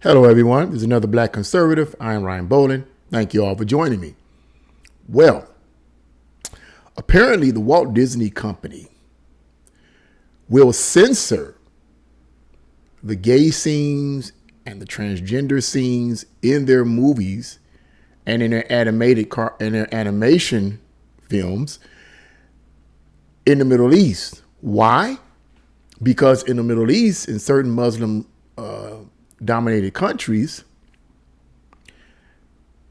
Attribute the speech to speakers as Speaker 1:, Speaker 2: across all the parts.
Speaker 1: Hello, everyone. This is another Black Conservative. I am Ryan Bolin. Thank you all for joining me. Well, apparently the Walt Disney Company will censor the gay scenes and the transgender scenes in their movies and in their animation films in the Middle East. Why? Because in the Middle East, in certain Muslim dominated countries,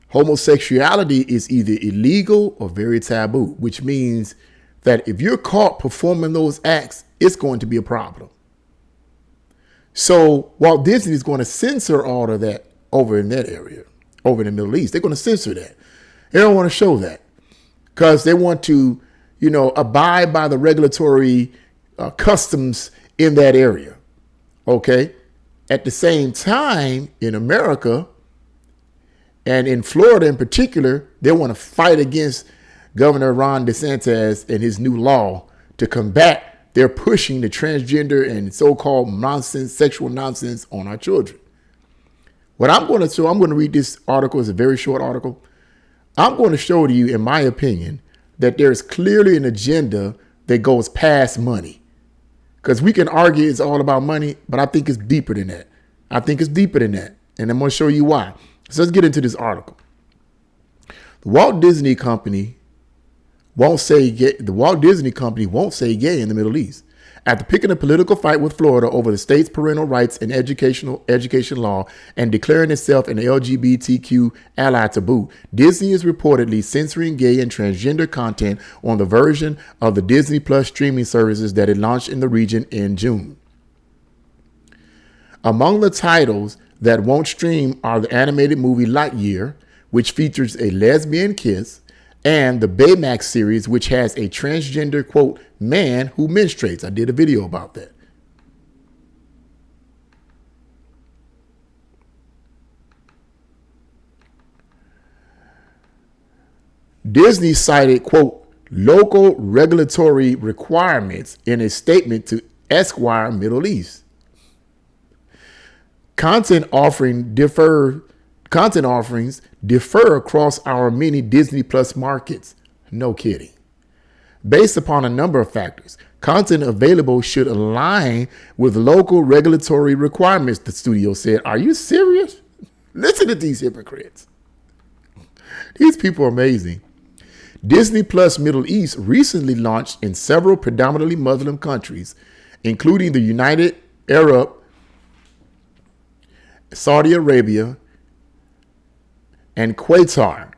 Speaker 1: homosexuality is either illegal or very taboo, which means that if you're caught performing those acts, it's going to be a problem. So Walt Disney is going to censor all of that over in that area, over in the Middle East. They're going to censor that. They don't want to show that because they want to, abide by the regulatory customs in that area. Okay. At the same time, in America and in Florida in particular, they want to fight against Governor Ron DeSantis and his new law to combat their pushing the transgender and so-called nonsense, sexual nonsense on our children. What I'm going to show, I'm going to read this article. It's a very short article. I'm going to show to you, in my opinion, that there's clearly an agenda that goes past money. Because we can argue it's all about money, but I think it's deeper than that. And I'm going to show you why. So let's get into this article. The Walt Disney Company won't say gay in the Middle East. After picking a political fight with Florida over the state's parental rights and education law and declaring itself an LGBTQ ally to boot, Disney is reportedly censoring gay and transgender content on the version of the Disney Plus streaming services that it launched in the region in June. Among the titles that won't stream are the animated movie Lightyear, which features a lesbian kiss, and the Baymax series, which has a transgender, quote, man who menstruates. I did a video about that. Disney cited, quote, local regulatory requirements in a statement to Esquire Middle East. Content offerings differ across our many Disney Plus markets. No kidding. Based upon a number of factors, content available should align with local regulatory requirements, the studio said. Are you serious? Listen to these hypocrites. These people are amazing. Disney Plus Middle East recently launched in several predominantly Muslim countries, including the United Arab, Saudi Arabia, and Qatar,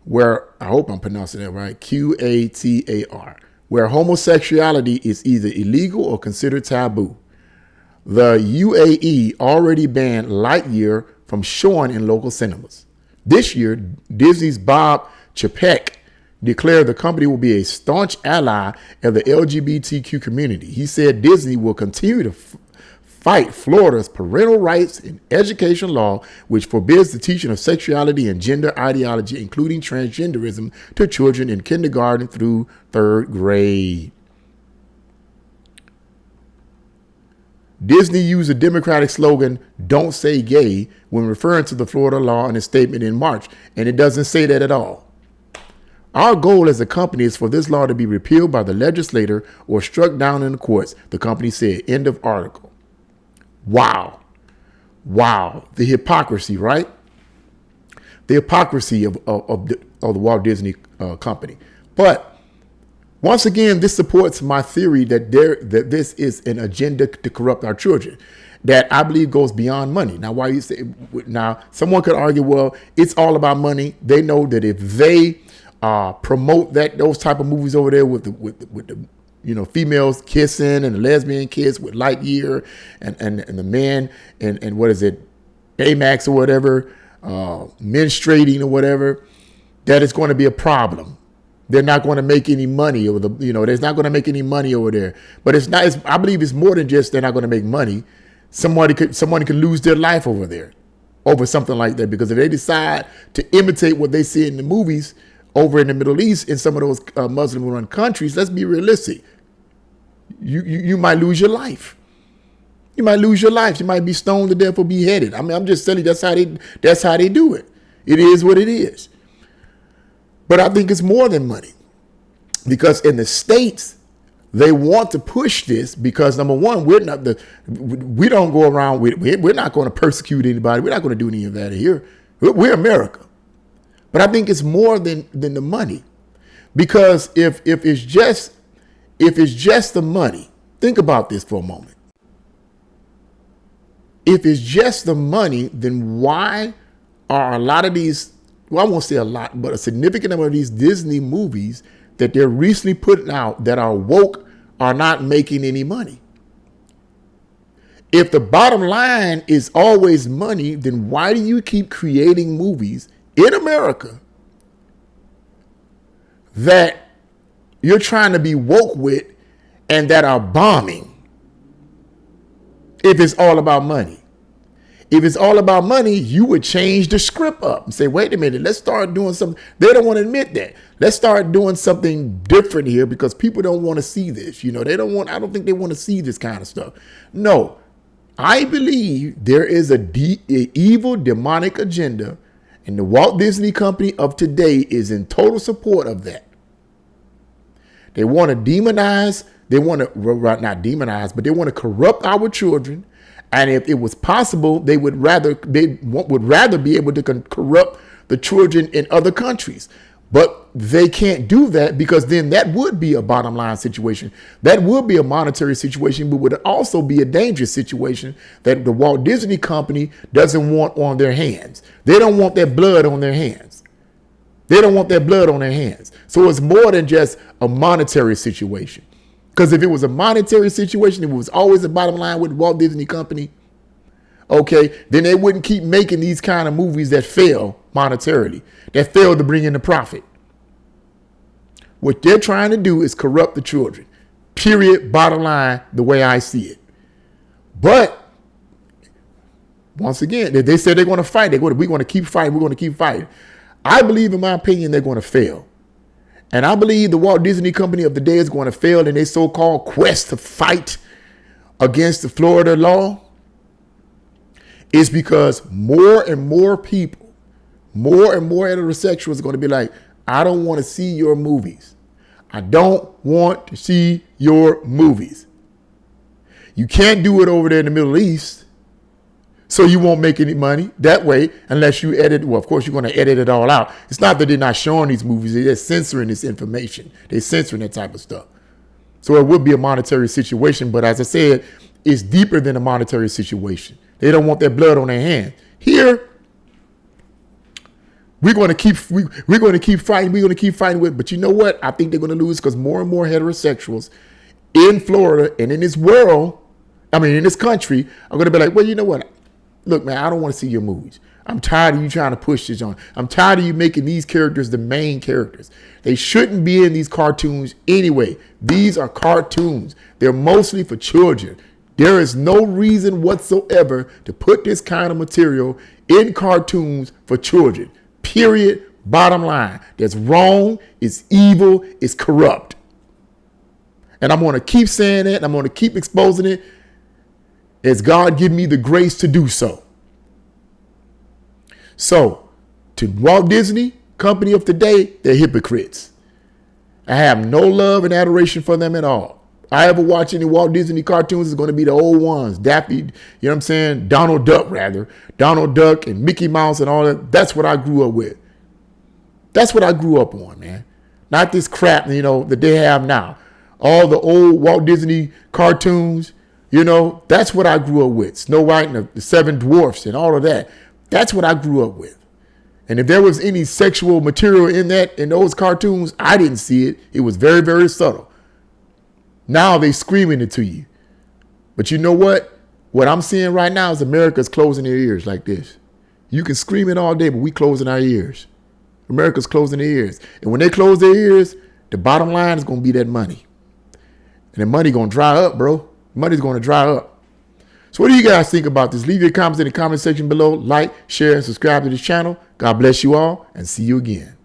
Speaker 1: where, I hope I'm pronouncing that right, Qatar, where homosexuality is either illegal or considered taboo. The UAE already banned Lightyear from showing in local cinemas. This year, Disney's Bob Chapek declared the company will be a staunch ally of the LGBTQ community. He said Disney will continue to fight Florida's parental rights and education law, which forbids the teaching of sexuality and gender ideology, including transgenderism, to children in kindergarten through third grade. Disney used the Democratic slogan, "Don't say gay," when referring to the Florida law in a statement in March, and it doesn't say that at all. Our goal as a company is for this law to be repealed by the legislature or struck down in the courts, the company said. End of article. Wow. The hypocrisy, right? The hypocrisy of the Walt Disney Company. But once again, this supports my theory that this is an agenda to corrupt our children that I believe goes beyond money. Now, someone could argue, well, it's all about money. They know that if they promote those type of movies over there with the females kissing and the lesbian kiss with Lightyear and the men and what is it, Baymax or whatever, menstruating or whatever, that it's going to be a problem. They're not going to make any money there's not going to make any money over there. But I believe it's more than just they're not going to make money. Someone could lose their life over there over something like that, because if they decide to imitate what they see in the movies over in the Middle East, in some of those Muslim-run countries, let's be realistic. You might lose your life. You might lose your life. You might be stoned to death or beheaded. I mean, I'm just telling you, that's how they do it. It is what it is. But I think it's more than money. Because in the States, they want to push this because, number one, we don't go around with, we're not going to persecute anybody. We're not going to do any of that here. We're America. But I think it's more than the money. Because if it's just the money, think about this for a moment. If it's just the money, then why are a lot of these, well, I won't say a lot, but a significant number of these Disney movies that they're recently putting out that are woke are not making any money? If the bottom line is always money, then why do you keep creating movies in America that you're trying to be woke with and that are bombing? If it's all about money. If it's all about money, you would change the script up and say, wait a minute, let's start doing something. They don't want to admit that. Let's start doing something different here because people don't want to see this. I don't think they want to see this kind of stuff. No, I believe there is a evil demonic agenda, and the Walt Disney Company of today is in total support of that. They want to demonize. They want to not demonize, but they want to corrupt our children. And if it was possible, they would rather be able to corrupt the children in other countries. But they can't do that because then that would be a bottom line situation. That would be a monetary situation, but would also be a dangerous situation that the Walt Disney Company doesn't want on their hands. They don't want that blood on their hands. They don't want that blood on their hands. So it's more than just a monetary situation. Because if it was a monetary situation, it was always a bottom line with Walt Disney Company, okay, then they wouldn't keep making these kind of movies that fail monetarily, that fail to bring in the profit. What they're trying to do is corrupt the children. Period, bottom line, the way I see it. But once again, they said they're going to fight. We're going to keep fighting. We're going to keep fighting. I believe, in my opinion, they're going to fail. And I believe the Walt Disney Company of the day is going to fail in their so-called quest to fight against the Florida law. Is because more and more people, more and more heterosexuals are going to be like, I don't want to see your movies. I don't want to see your movies. You can't do it over there in the Middle East, so you won't make any money that way unless you edit. Well, of course, you're going to edit it all out. It's not that they're not showing these movies. They're censoring this information. They're censoring that type of stuff. So it would be a monetary situation. But as I said, it's deeper than a monetary situation. They don't want that blood on their hands. Here, we're going to keep fighting. We're going to keep fighting with. But you know what? I think they're going to lose because more and more heterosexuals in Florida and in this world, in this country, are going to be like, well, you know what? Look, man, I don't want to see your movies. I'm tired of you trying to push this on. I'm tired of you making these characters the main characters. They shouldn't be in these cartoons anyway. These are cartoons. They're mostly for children. There is no reason whatsoever to put this kind of material in cartoons for children. Period. Bottom line. That's wrong. It's evil. It's corrupt. And I'm going to keep saying it. I'm going to keep exposing it as God give me the grace to do so. So, to Walt Disney Company of today, they're hypocrites. I have no love and adoration for them at all. I ever watch any Walt Disney cartoons, it's going to be the old ones. Daffy, you know what I'm saying? Donald Duck, rather. Donald Duck and Mickey Mouse and all that. That's what I grew up with. That's what I grew up on, man. Not this crap, that they have now. All the old Walt Disney cartoons, that's what I grew up with. Snow White and the Seven Dwarfs and all of that. That's what I grew up with. And if there was any sexual material in those cartoons, I didn't see it. It was very, very subtle. Now they screaming it to you. But you know what? What I'm seeing right now is America's closing their ears like this. You can scream it all day, but we closing our ears. America's closing their ears. And when they close their ears, the bottom line is going to be that money. And the money going to dry up, bro. Money's going to dry up. So what do you guys think about this? Leave your comments in the comment section below. Like, share, and subscribe to this channel. God bless you all, and see you again.